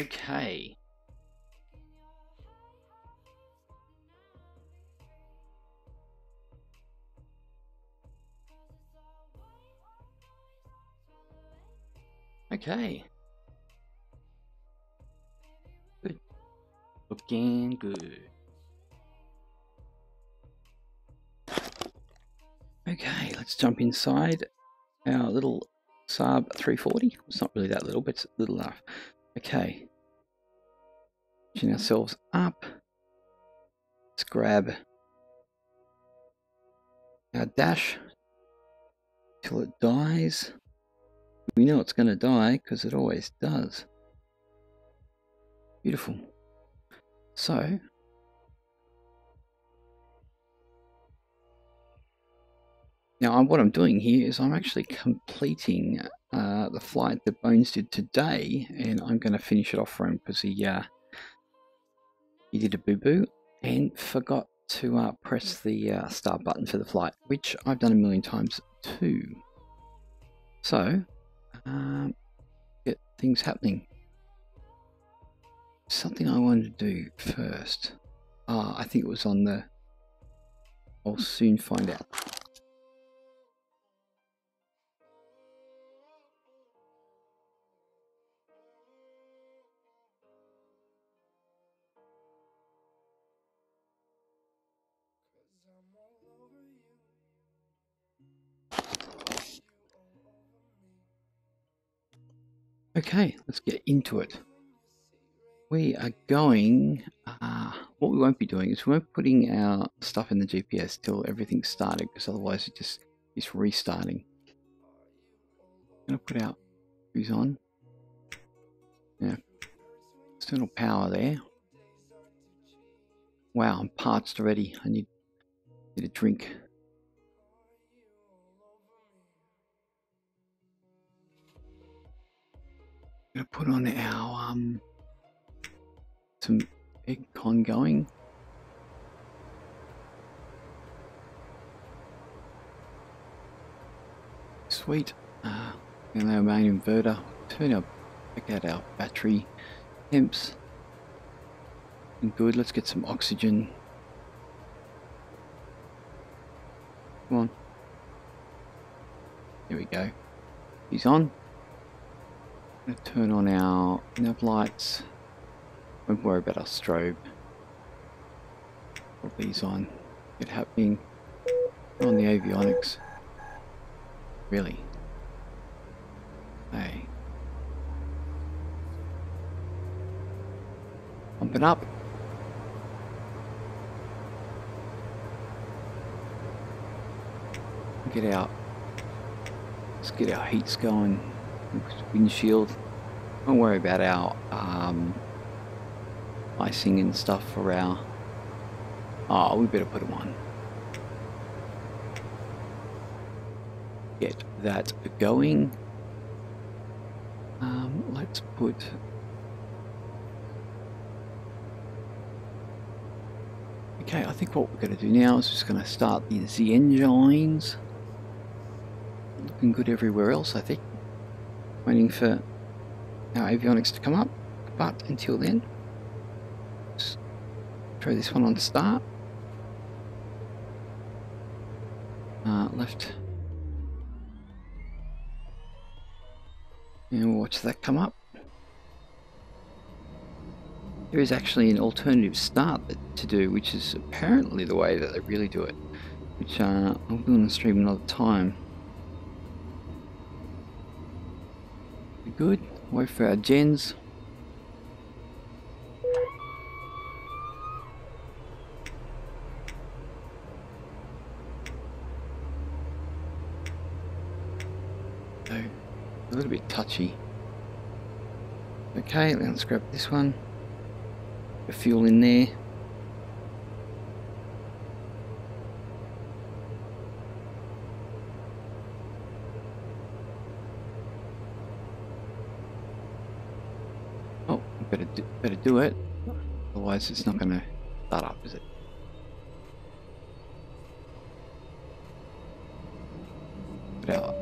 Okay. Okay. Good. Looking good. Okay, let's jump inside our little SAAB 340. It's not really that little, but it's little enough. Okay. Pushing ourselves up. Let's grab our dash till it dies. We know it's going to die because it always does. Beautiful. So, now what I'm doing here is I'm actually completing the flight that Bones did today, and I'm going to finish it off for him because he did a boo-boo and forgot to press the start button for the flight, which I've done a million times too. So, get things happening. Something I wanted to do first. I think it was on the... I'll soon find out. Okay, let's get into it. We are going, what we won't be doing is we won't be putting our stuff in the GPS till everything's started, because otherwise it just is restarting. I'm going to put our fuse on. Yeah, external power there. Wow, I'm parched already. I need a drink. I'm going to put on our some egg con going. Sweet. And our main inverter. Turn our back out our battery temps. And good. Let's get some oxygen. Come on. There we go. He's on. I'm going to turn on our nav lights. Won't worry about our strobe. Put these on. Get happening. On the avionics. Really? Hey. Pump it up. Get out. Let's get our heats going. Windshield. Don't worry about our icing and stuff for our... Oh, we better put them on. Get that going. Let's put... Okay, I think what we're going to do now is just going to start the engines. Looking good everywhere else, I think. Waiting for our avionics to come up, but until then, just throw this one on start. Left. And we'll watch that come up. There is actually an alternative start to do, which is apparently the way that they really do it, which I'm going to stream another time. Good. Wait for our gens. So, a little bit touchy. Okay, let's grab this one. The fuel in there. Oh, better do it. Otherwise, it's not going to start up, is it? Put our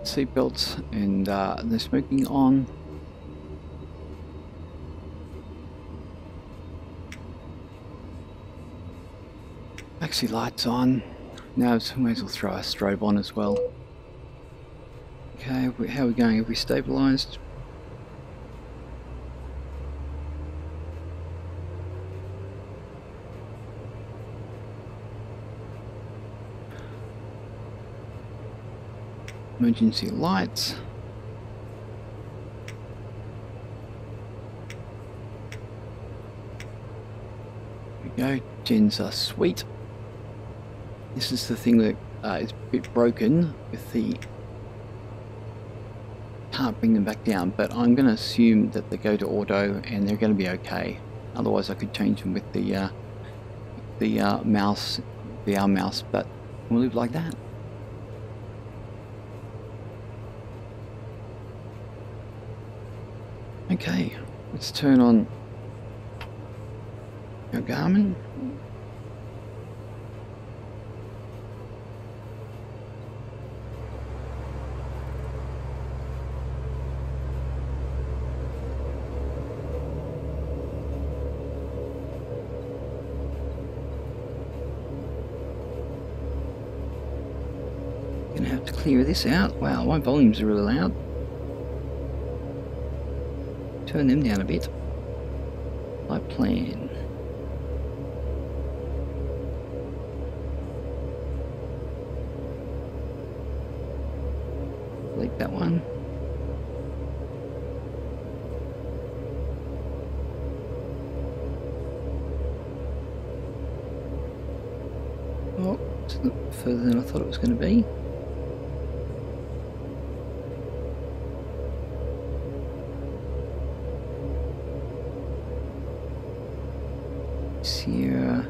seatbelts and no smoking on. Taxi lights on. Now we may as well throw our strobe on as well. Okay, how are we going? Have we stabilised? Emergency lights. There we go. Gens are sweet. This is the thing that is a bit broken with the... Can't bring them back down, but I'm going to assume that they go to auto and they're going to be okay. Otherwise I could change them with the mouse, VR mouse, but we'll leave it like that. Okay, let's turn on our Garmin. Gonna have to clear this out. Wow, my volumes are really loud. Turn them down a bit. Like plan. Delete that one. Oh, it's a little further than I thought it was going to be. Sierra.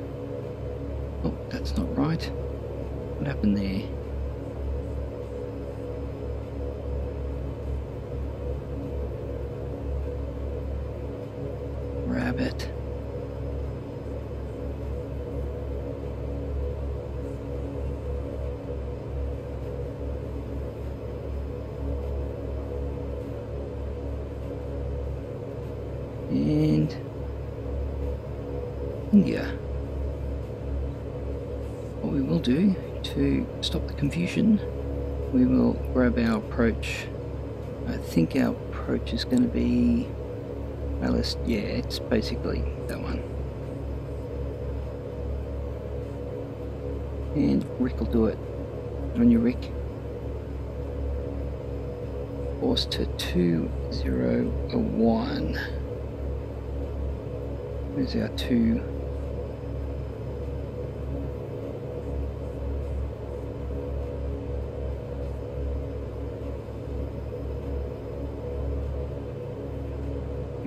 Oh, that's not right. What happened there? Rabbit. And India. What we will do to stop the confusion, we will grab our approach. I think our approach is going to be, well, yeah, it's basically that one. And Rick will do it. On your Rick. Course to 2001. Where's our 2?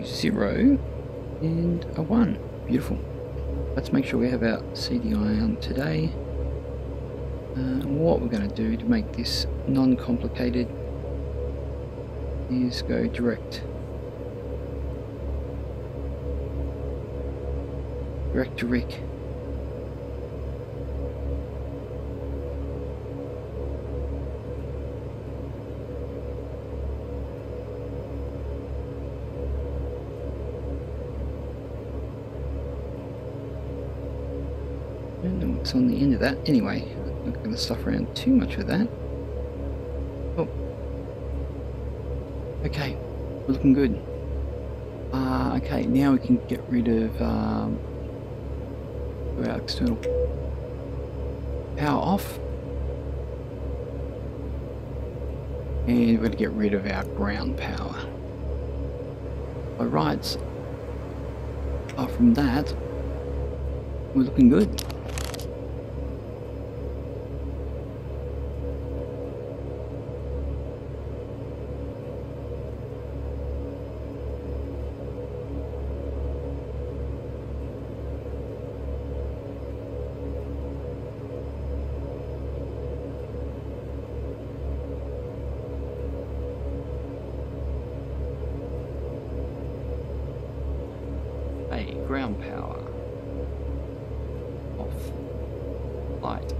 Zero and a 1. Beautiful. Let's make sure we have our CDI on today. What we're going to do to make this non-complicated is go direct to Rick. I don't know what's on the end of that. Anyway, I'm not going to stuff around too much with that. Oh. Okay, we're looking good. Okay, now we can get rid of our external power off. And we're going to get rid of our ground power. By rights, apart from that, we're looking good. Ground power off. Light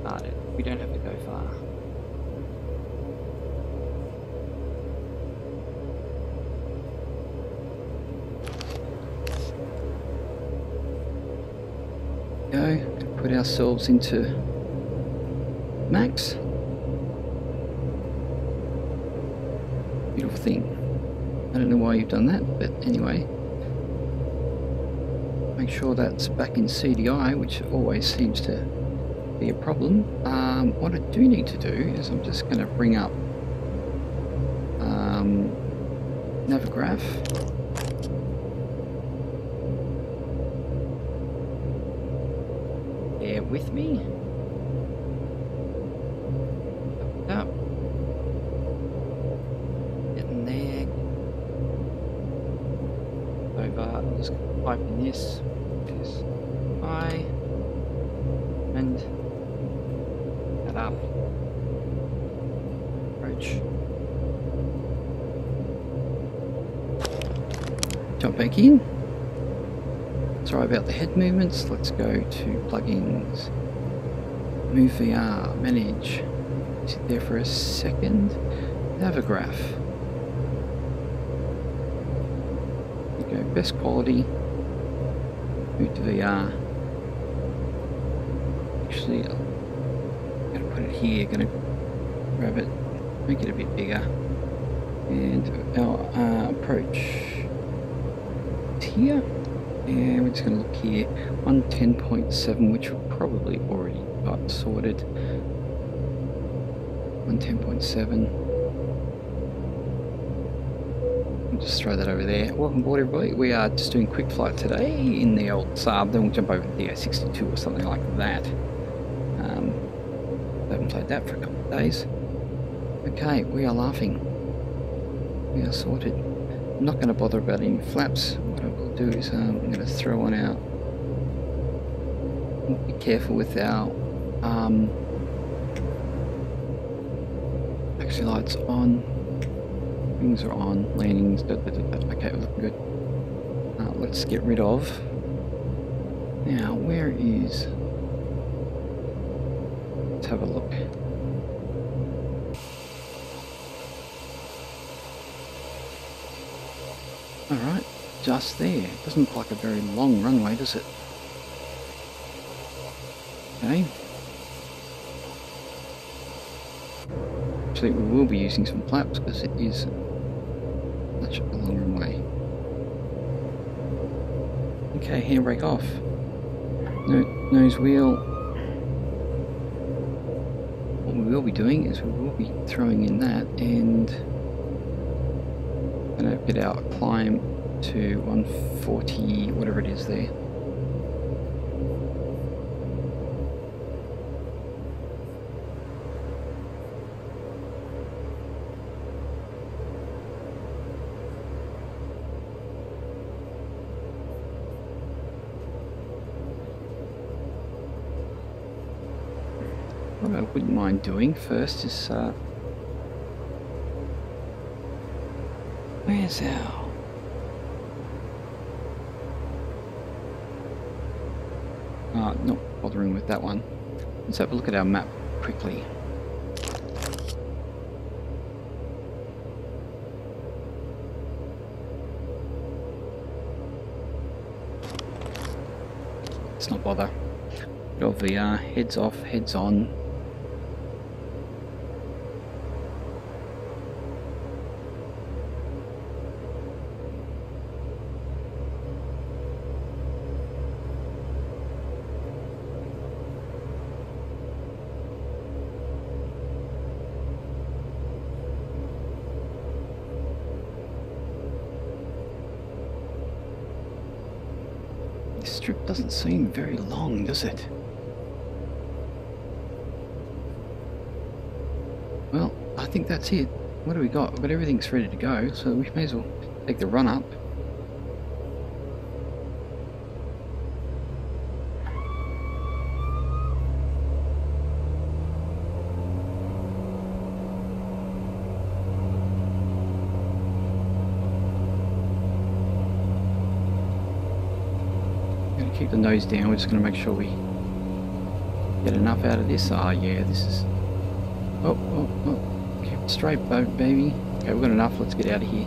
started. We don't have to go far. Go. Put ourselves into max. Beautiful thing. I don't know why you've done that, but anyway. Make sure that's back in CDI, which always seems to be a problem. What I do need to do is I'm just going to bring up Navigraph. Bear with me. Up. Getting there. Over. I'm just going to type in this. I and that up. Approach. Jump back in. Sorry about the head movements. Let's go to plugins. Move VR. Manage. Sit there for a second. Navigraph. There we go. Best quality. Move to VR. Actually, I'm going to put it here. Going to grab it. Make it a bit bigger. And our approach here. And we're just going to look here, 110.7, which we've probably already got sorted. 110.7. I'll just throw that over there. Welcome aboard, everybody. We are just doing quick flight today in the old SAAB. Then we'll jump over to the Da-62 or something like that. Haven't played that for a couple of days. Okay, we are laughing. We are sorted. I'm not going to bother about any flaps. What I will do is I'm going to throw one out. Be careful with our taxi lights on. Wings are on. Landings. Okay, we're looking good. Let's get rid of. Now, where is? Let's have a look. Alright, just there. Doesn't look like a very long runway, does it? Okay. Actually, we will be using some flaps because it is such a long runway. Okay, handbrake off. Nose wheel. What we will be doing is we will be throwing in that and going to get our climb to 140, whatever it is there. What I wouldn't mind doing first is where's our... not bothering with that one. Let's have a look at our map quickly. Let's not bother. Bit of VR, heads off, heads on. This strip doesn't seem very long, does it? Well, I think that's it. What do we got? We've got everything's ready to go, so we may as well take the run up. Keep the nose down. We're just going to make sure we get enough out of this. Ah, yeah, this is... Oh. Keep it straight, baby. Okay, we've got enough. Let's get out of here.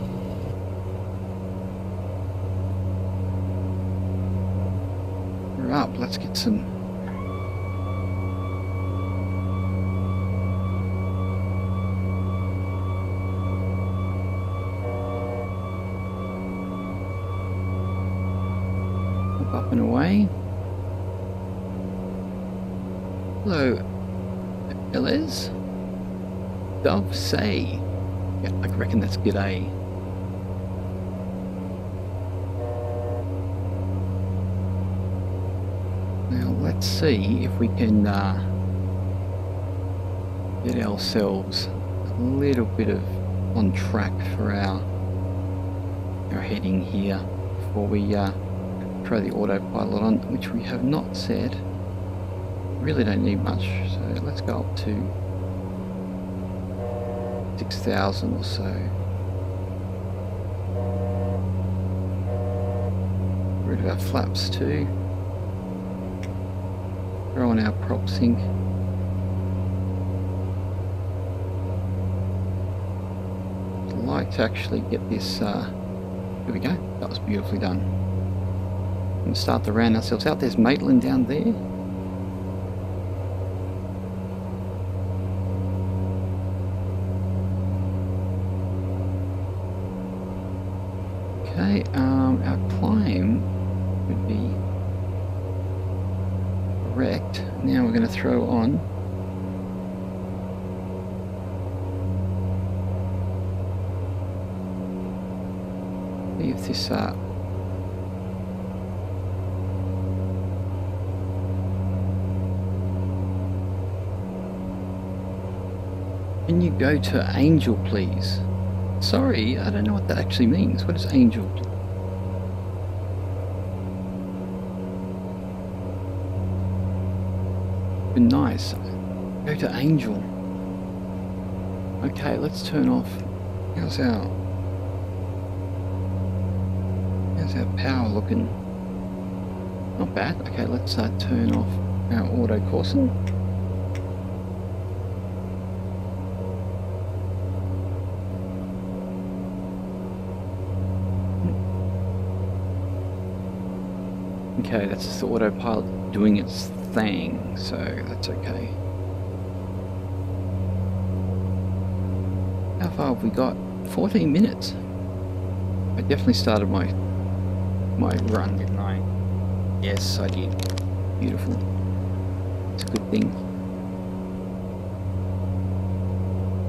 up. Let's get some... up and away. Hello, LS? Dove say. Yeah, I reckon that's g'day. Now let's see if we can get ourselves a little bit of on track for our heading here before we throw the autopilot on, which we have not set. Really don't need much, so let's go up to 6,000 or so. Get rid of our flaps too. Throw on our prop sync. I'd like to actually get this, here we go, that was beautifully done. And start to round ourselves out. There's Maitland down there. Okay, our climb would be correct. Now we're going to throw on see if this can you go to Angel please? Sorry, I don't know what that actually means. What is Angel? Been nice. Go to Angel. Okay, let's turn off. How's our power looking? Not bad. Okay, let's turn off our auto coursing. Okay, that's just the autopilot doing its thing, so that's okay. How far have we got? 14 minutes. I definitely started my run, didn't I? Yes, I did. Beautiful. It's a good thing.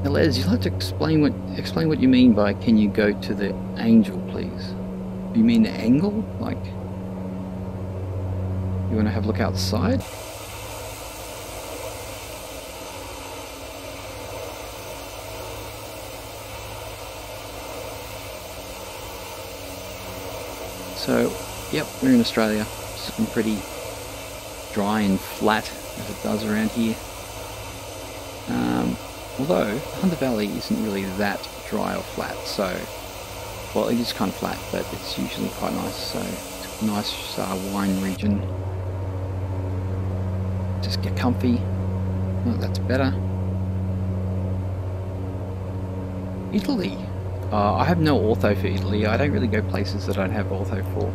Now, Les, you'll have to explain what you mean by "can you go to the Angel, please"? Do you mean the angle? Like, you want to have a look outside? So, yep, we're in Australia. It's been pretty dry and flat as it does around here. Although Hunter Valley isn't really that dry or flat, so, well, it is kind of flat, but it's usually quite nice. So it's a nice wine region. Just get comfy. Oh, that's better. Italy. I have no ortho for Italy. I don't really go places that I don't have ortho for.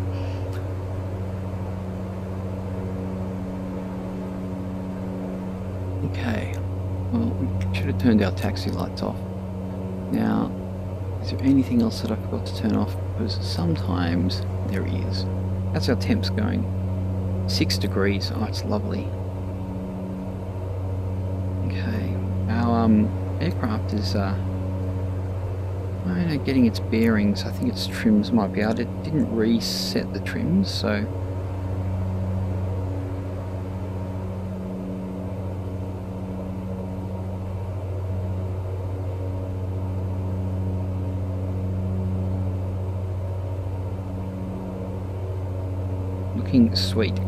Okay. Well, we should have turned our taxi lights off. Now, is there anything else that I forgot to turn off? Because sometimes there is. That's our temps going. 6 degrees. Oh, it's lovely. Okay. Our aircraft is I don't know, getting its bearings. I think its trims might be out. It didn't reset the trims, so looking sweet.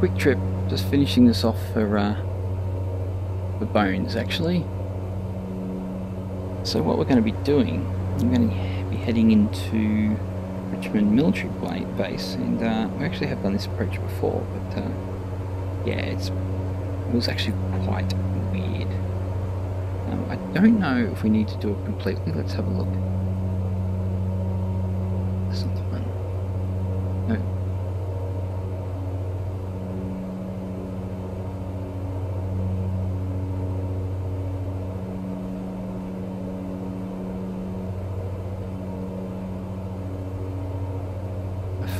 Quick trip, just finishing this off for Bones actually. So what we're going to be doing, I'm going to be heading into Richmond military base, and we actually have done this approach before, but yeah, it was actually quite weird. I don't know if we need to do it completely. Let's have a look. That's not the one.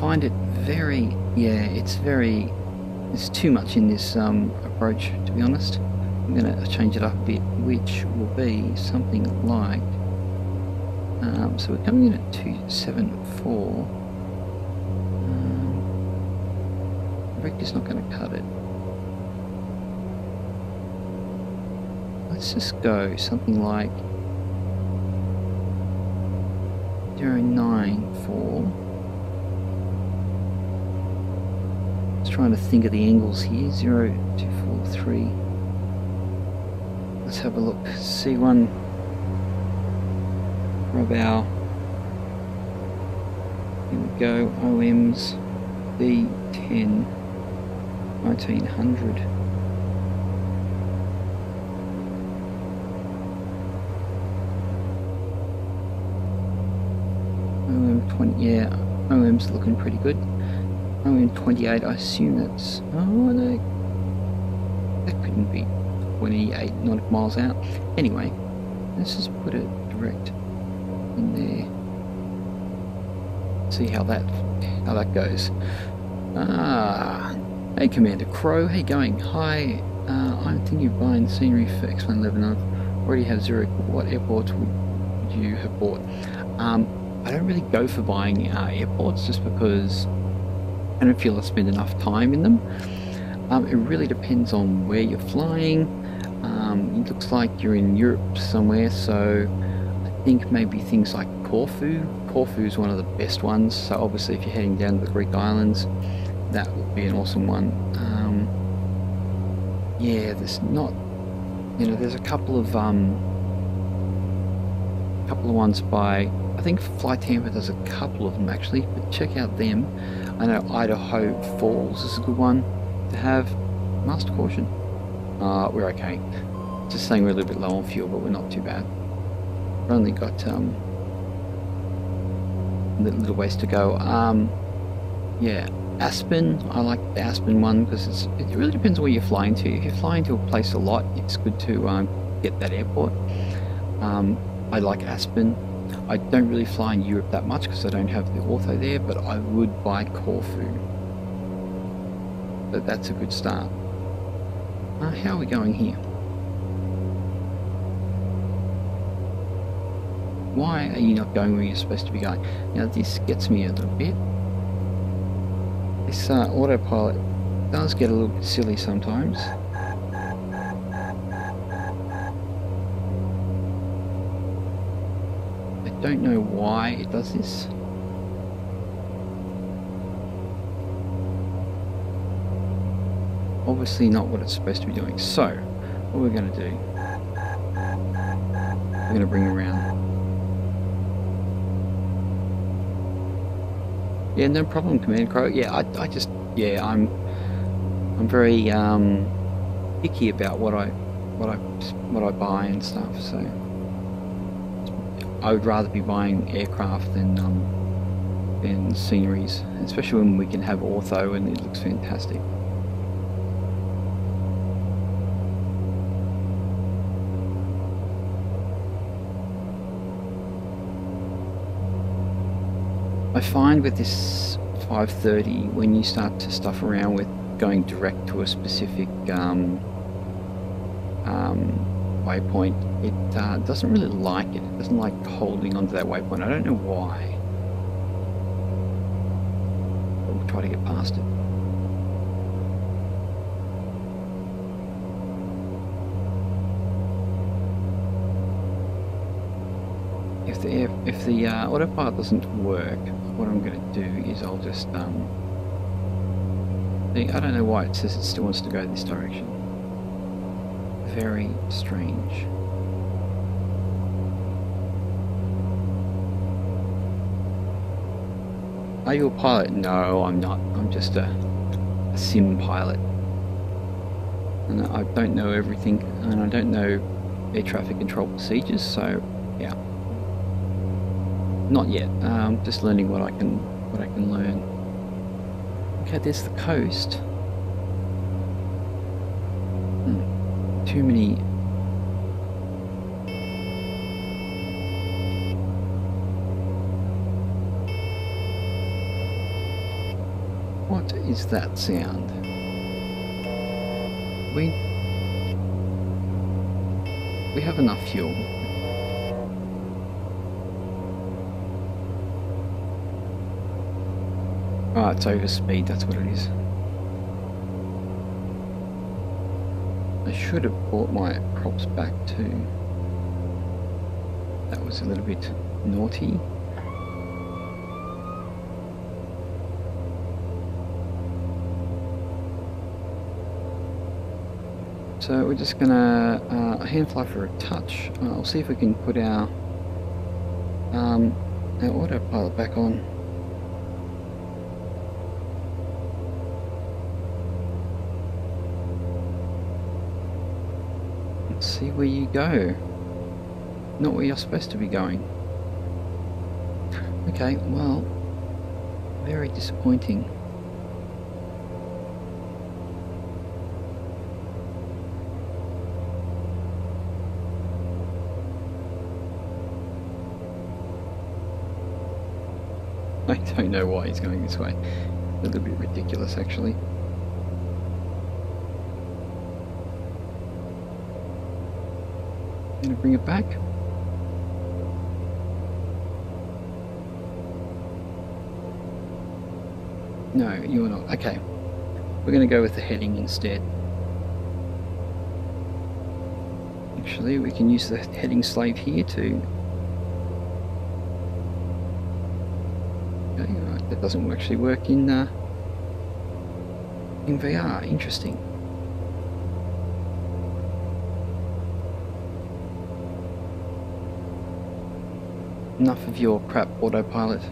find it very, it's too much in this approach, to be honest. I'm going to change it up a bit, which will be something like, so we're coming in at 274. Vector's not going to cut it. Let's just go something like 094. Just trying to think of the angles here. 0243. Let's have a look. C1. Grab our. Here we go. OMs. B10. 1900. OM20, yeah, OM's looking pretty good. OM28, I assume that's, oh no, that couldn't be 28 nautical miles out. Anyway, let's just put it direct in there. See how that goes. Hey Commander Crow, how you going? Hi, I'm thinking of buying scenery for XP11. I already have Zurich. What airports would you have bought? I don't really go for buying airports just because I don't feel I spend enough time in them. It really depends on where you're flying. It looks like you're in Europe somewhere, so I think maybe things like Corfu. Corfu is one of the best ones, so obviously if you're heading down to the Greek islands, that would be an awesome one. Yeah, there's not, you know, there's a couple of ones by, I think Fly Tampa does a couple of them actually, but check out them. I know Idaho Falls is a good one to have. Master caution. We're okay. Just saying we're a little bit low on fuel, but we're not too bad. We've only got a little ways to go. Yeah, Aspen. I like the Aspen one because it really depends where you're flying to. If you're flying to a place a lot, it's good to get that airport. I like Aspen. I don't really fly in Europe that much because I don't have the ortho there, but I would buy Corfu. But that's a good start. How are we going here? Why are you not going where you're supposed to be going? Now this gets me a little bit. This autopilot does get a little bit silly sometimes. I don't know why it does this. Obviously not what it's supposed to be doing. So, what we're going to do, we're going to bring around. Yeah, no problem, Commander Crow. Yeah, I just, yeah, I'm very picky about what I buy and stuff. So, I would rather be buying aircraft than sceneries, especially when we can have ortho and it looks fantastic. I find with this 530, when you start to stuff around with going direct to a specific waypoint, it doesn't really like it. It doesn't like holding onto that waypoint. I don't know why. But we'll try to get past it. If the autopilot doesn't work, what I'm going to do is I'll just I don't know why it says it still wants to go this direction. Very strange. Are you a pilot? No, I'm not. I'm just a sim pilot. And I don't know everything, and I don't know air traffic control procedures, so yeah. Not yet. Just learning what I can learn. Okay, there's the coast. Too many. What is that sound? We have enough fuel. Oh, it's overspeed, that's what it is. I should have brought my props back too. That was a little bit naughty. So we're just gonna hand fly for a touch. I'll see if we can put our autopilot back on. Let's see where you go. Not where you're supposed to be going. Okay, well, very disappointing. I don't know why he's going this way. A little bit ridiculous, actually. Gonna bring it back. No, you're not. Okay. We're gonna go with the heading instead. Actually, we can use the heading slave here to... Okay, right, that doesn't actually work in VR. Interesting. Enough of your crap, autopilot.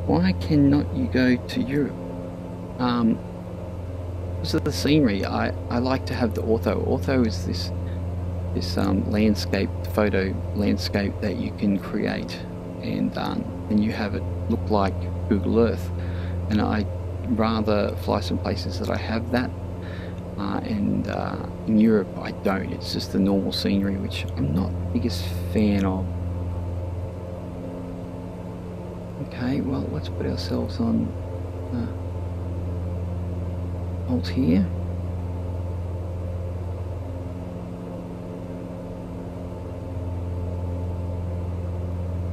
Why cannot you go to Europe? Because of the scenery. I like to have the auto. Auto is this landscape, photo landscape that you can create, and then you have it look like Google Earth. And I'd rather fly some places that I have that. And in Europe I don't. It's just the normal scenery, which I'm not the biggest fan of. Okay, well, let's put ourselves on Alt here.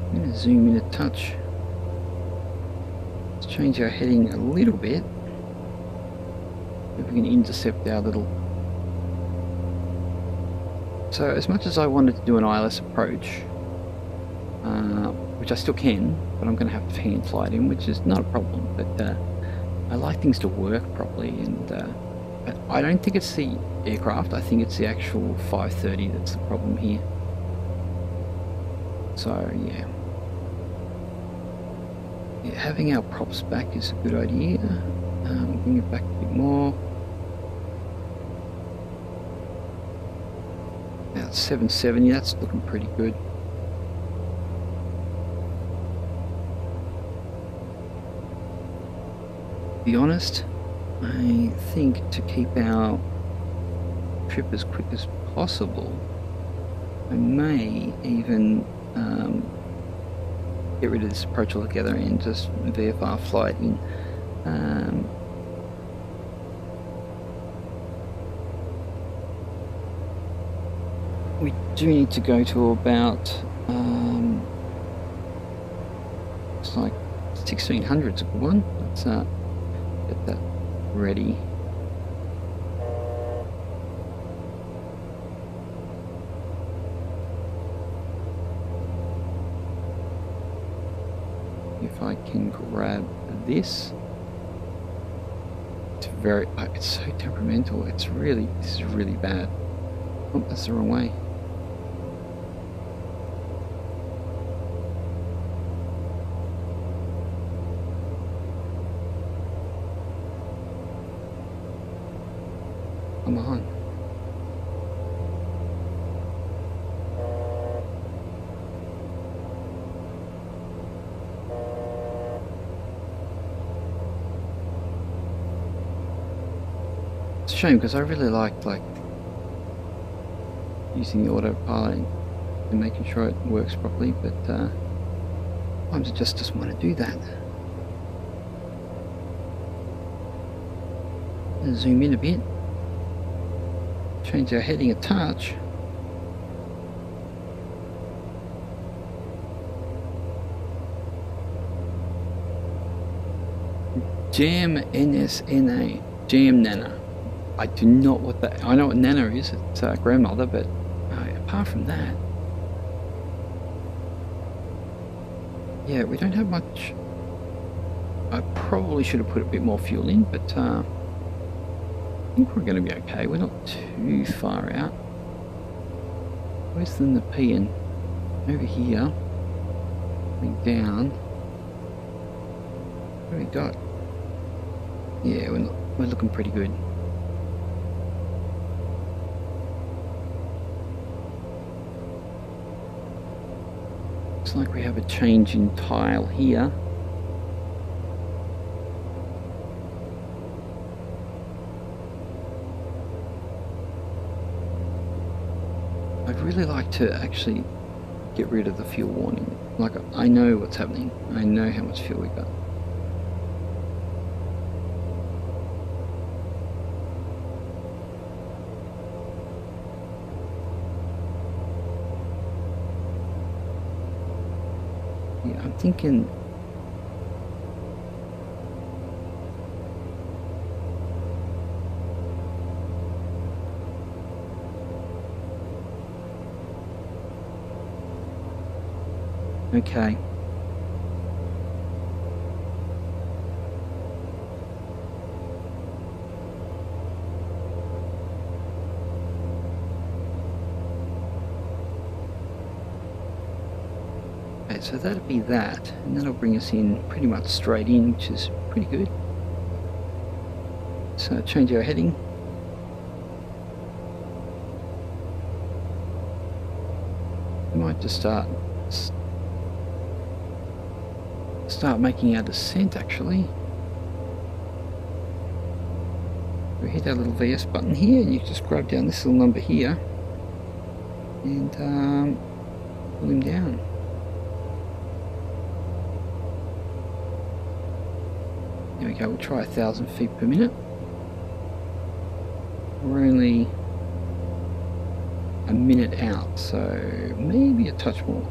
I'm going to zoom in a touch. Let's change our heading a little bit. If we can intercept our little... So as much as I wanted to do an ILS approach, which I still can, but I'm going to have to hand fly it in, which is not a problem, but I like things to work properly, and I don't think it's the aircraft, I think it's the actual 530 that's the problem here. So yeah, having our props back is a good idea. Bring it back a bit more. Now it's 770, that's looking pretty good. To be honest, I think to keep our trip as quick as possible, I may even get rid of this approach altogether and just VFR flight in. We do need to go to about it's like 1600's a good one. Let's get that ready. If I can grab this, it's so temperamental. It's really, this is really bad. Oh, that's the wrong way. Come on. It's a shame because I really like using the autopilot and making sure it works properly, but sometimes it just doesn't want to do that. Zoom in a bit. Change our heading a touch. Jam NSNA. Jam Nana. I do not what that. I know what Nana is. It's grandmother, but apart from that, yeah, we don't have much. I probably should have put a bit more fuel in, but I think we're going to be okay. We're not too far out. Where's the Nepean? Over here. Going down. What do we got? Yeah, we're looking pretty good. Looks like we have a change in tile here. I'd really like to actually get rid of the fuel warning. Like, I know what's happening. I know how much fuel we got. Yeah, I'm thinking okay. Okay, so that'll be that, and that'll bring us in pretty much straight in, which is pretty good. So change our heading. We might just start making our descent actually. We hit our little VS button here, and you just grab down this little number here and pull him down. There we go, we'll try 1,000 feet per minute. We're only a minute out, so maybe a touch more.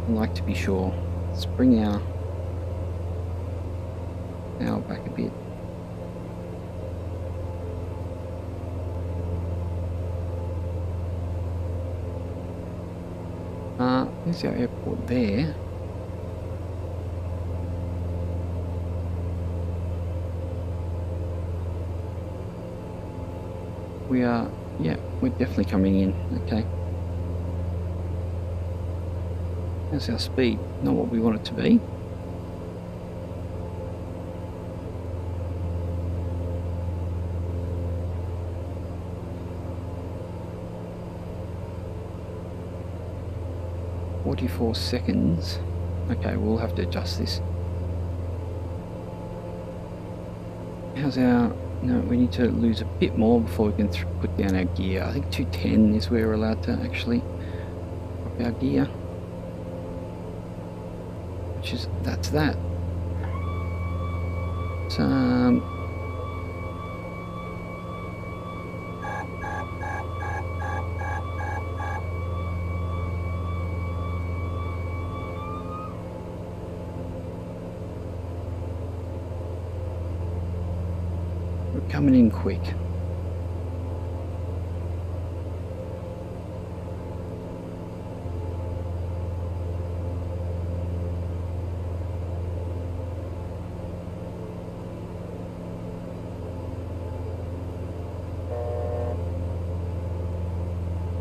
I like to be sure. Let's bring our back a bit. There's our airport there. We are, yeah, we're definitely coming in, okay. How's our speed? Not what we want it to be. "44 seconds. Okay, we'll have to adjust this. How's our... No, we need to lose a bit more before we can put down our gear. I think 210 is where we're allowed to actually drop our gear. Which is, that's that. So, we're coming in quick.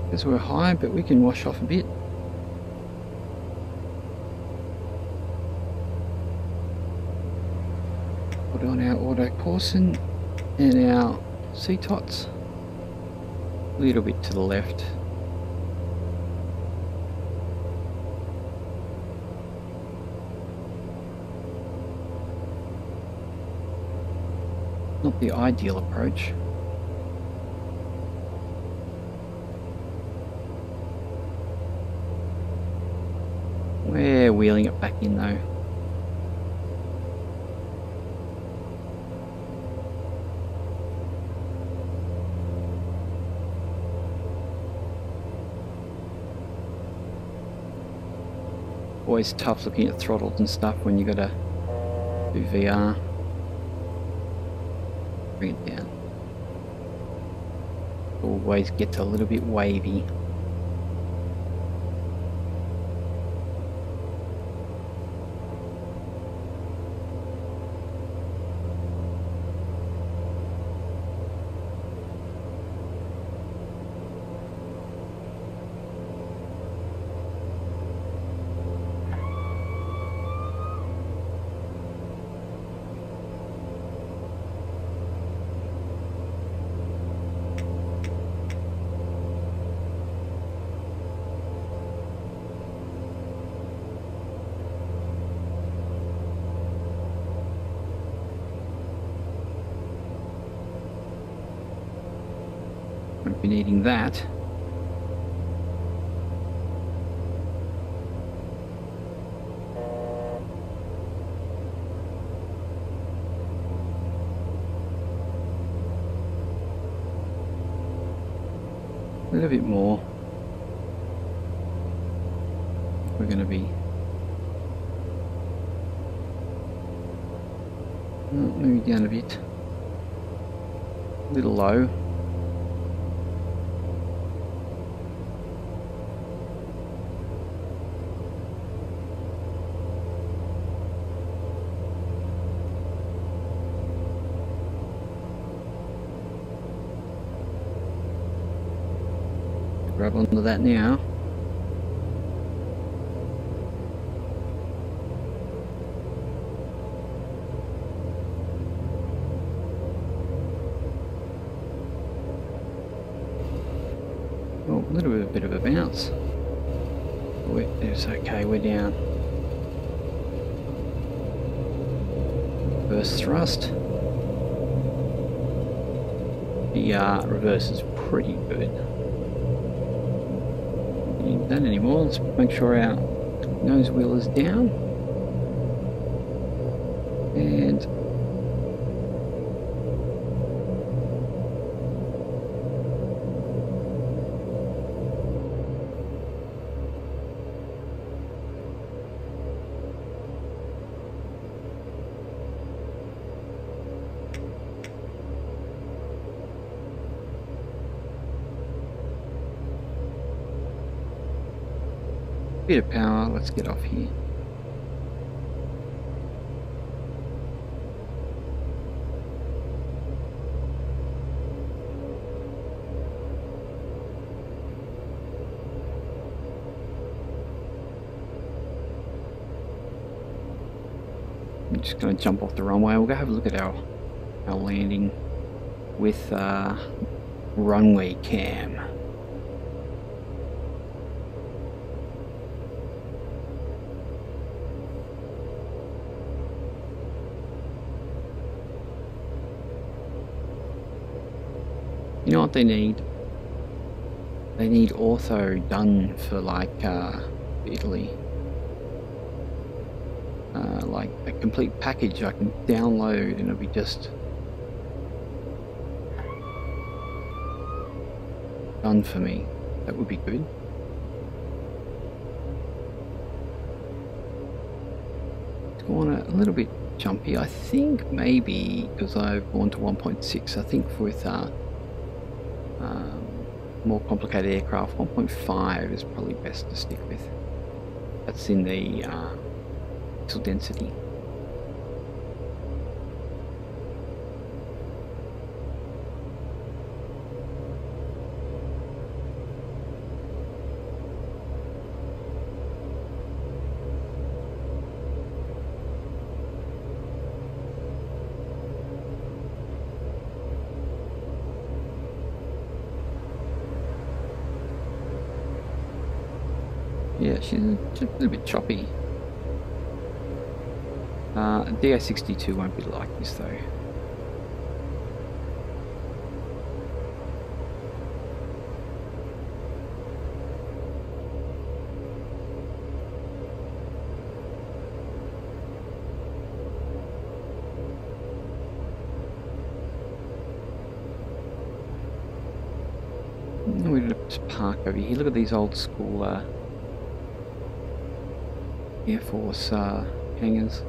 Because we're high, but we can wash off a bit. Put on our auto Corson and our CTOTs. A little bit to the left. Not the ideal approach. We're wheeling it back in though. Always tough looking at throttles and stuff when you gotta do VR. Bring it down. Always gets a little bit wavy. Won't be needing that. A little bit more. We're going to be maybe down a bit. A little low. Grab onto that now. Oh, a little bit of a bounce. It's okay, we're down. Reverse thrust. The reverse is pretty good. Don't need that anymore. Let's make sure our nose wheel is down. And bit of power. Let's get off here. I'm just going to jump off the runway. We'll go have a look at our landing with runway cam. You know what they need? They need ortho done for like Italy. Like a complete package I can download and it'll be just done for me. That would be good. It's gone a little bit jumpy. I think maybe because I've gone to 1.6. I think with more complicated aircraft, 1.5 is probably best to stick with. That's in the pixel density. Yeah, she's just a little bit choppy. Da-62 won't be like this though. We're going to just park over here. Look at these old school Air Force hangars.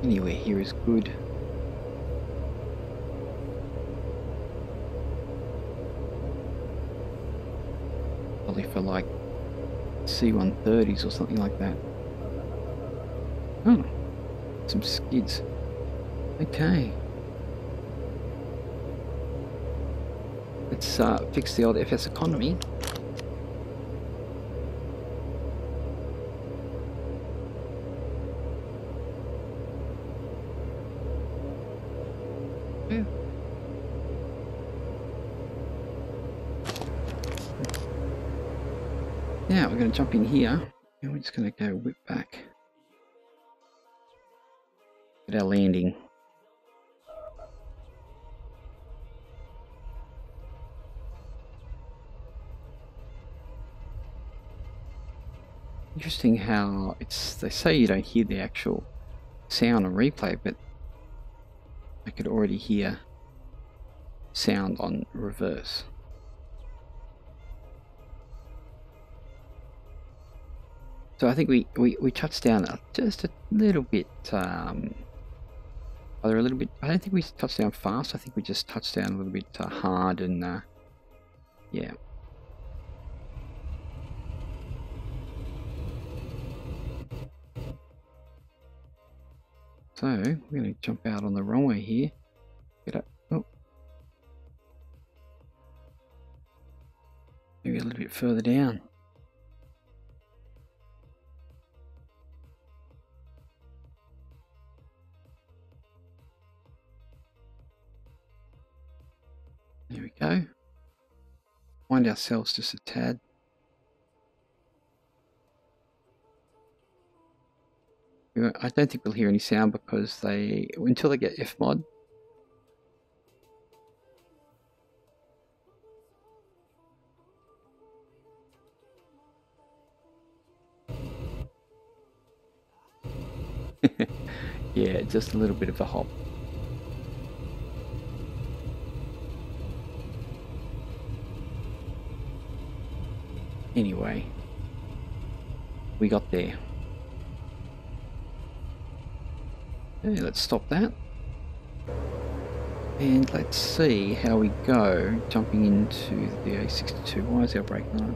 Anywhere here is good. Probably for like C-130s or something like that. Oh, some skids. Okay. Let's fix the old FS economy. Yeah. Now we're going to jump in here and we're just going to go whip back at our landing. Interesting how they say you don't hear the actual sound on replay, but I could already hear sound on reverse. So I think we touched down just a little bit, either a little bit, I don't think we touched down fast, I think we just touched down a little bit hard and yeah. So we're going to jump out on the runway here. Get up. Oh. Maybe a little bit further down. There we go. Wind ourselves just a tad. I don't think we'll hear any sound because until they get F-mod. Yeah, just a little bit of a hop. Anyway, we got there. Okay, let's stop that. And let's see how we go jumping into the Da-62. Why is our brake on?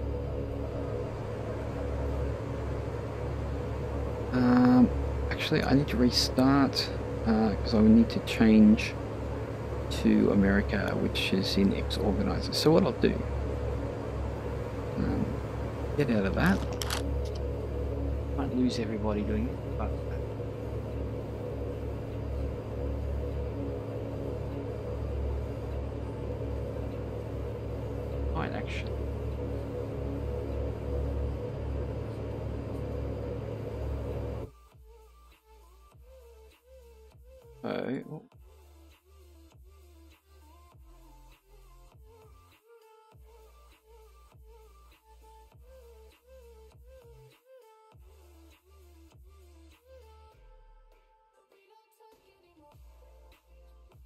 Actually, I need to restart because I will need to change to America, which is in X Organizer. So what I'll do, get out of that. Might lose everybody doing it, but might actually. Oh.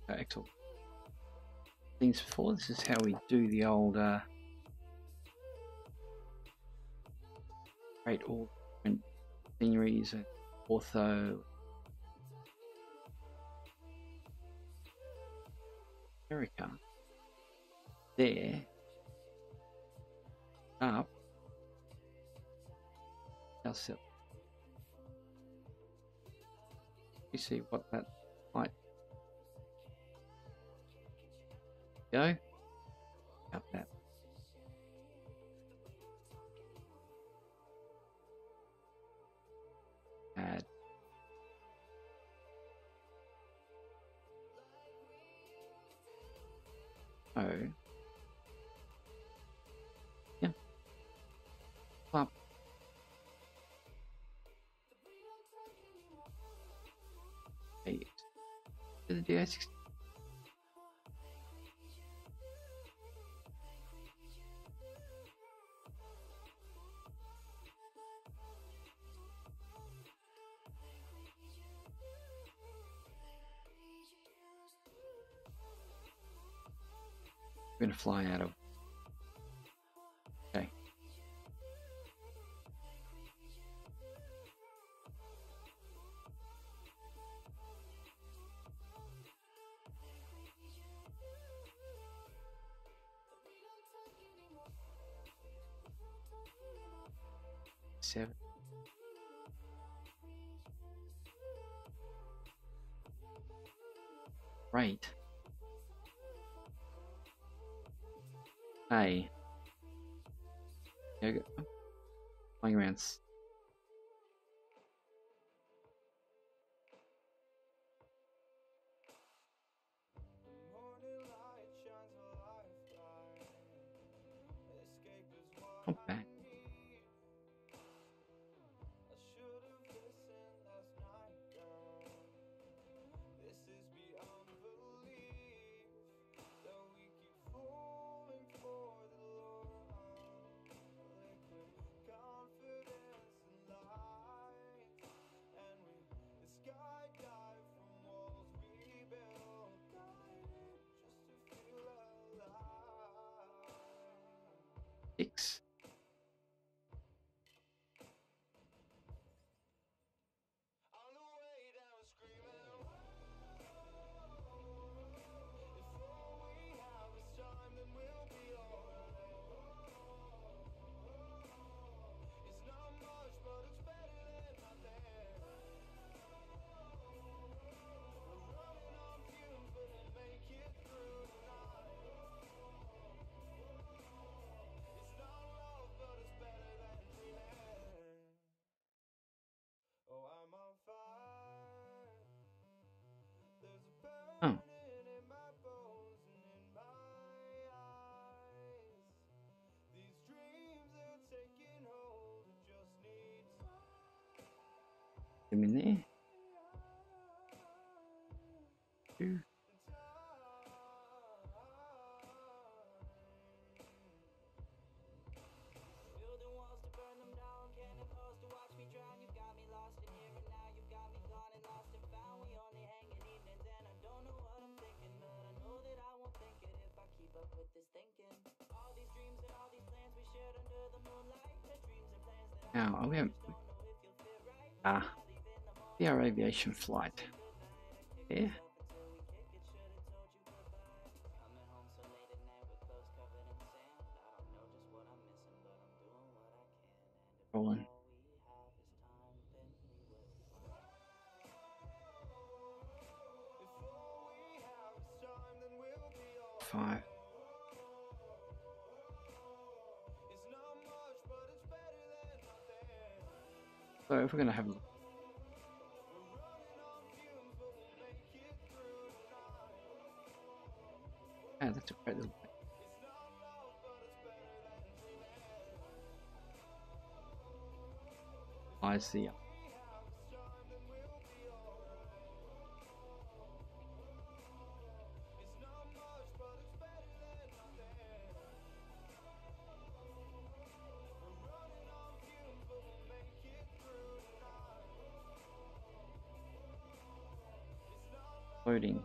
Excellent. Things before, this is how we do the old create all different sceneries and ortho. America. There. Up. Ourselves. You see what that might go. Up that. Add. Oh. Yeah. Up. Hey. To the Da-62. We're going to fly out of XP7. Great. Hey. There you go. Playing around. Not bad. Six. Oh. Them in there. Two. Now, are we having our aviation flight? Yeah. Rolling. Five. So if we're going to have a look. Yeah, that's a great little bit. I see. Loading.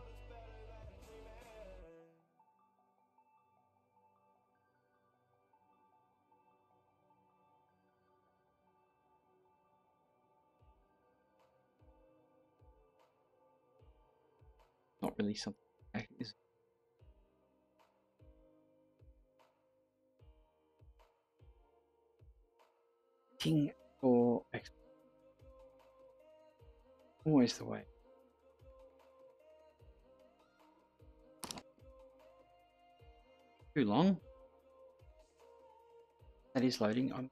Not really something is King or X. Always the way. Too long. That is loading. I'm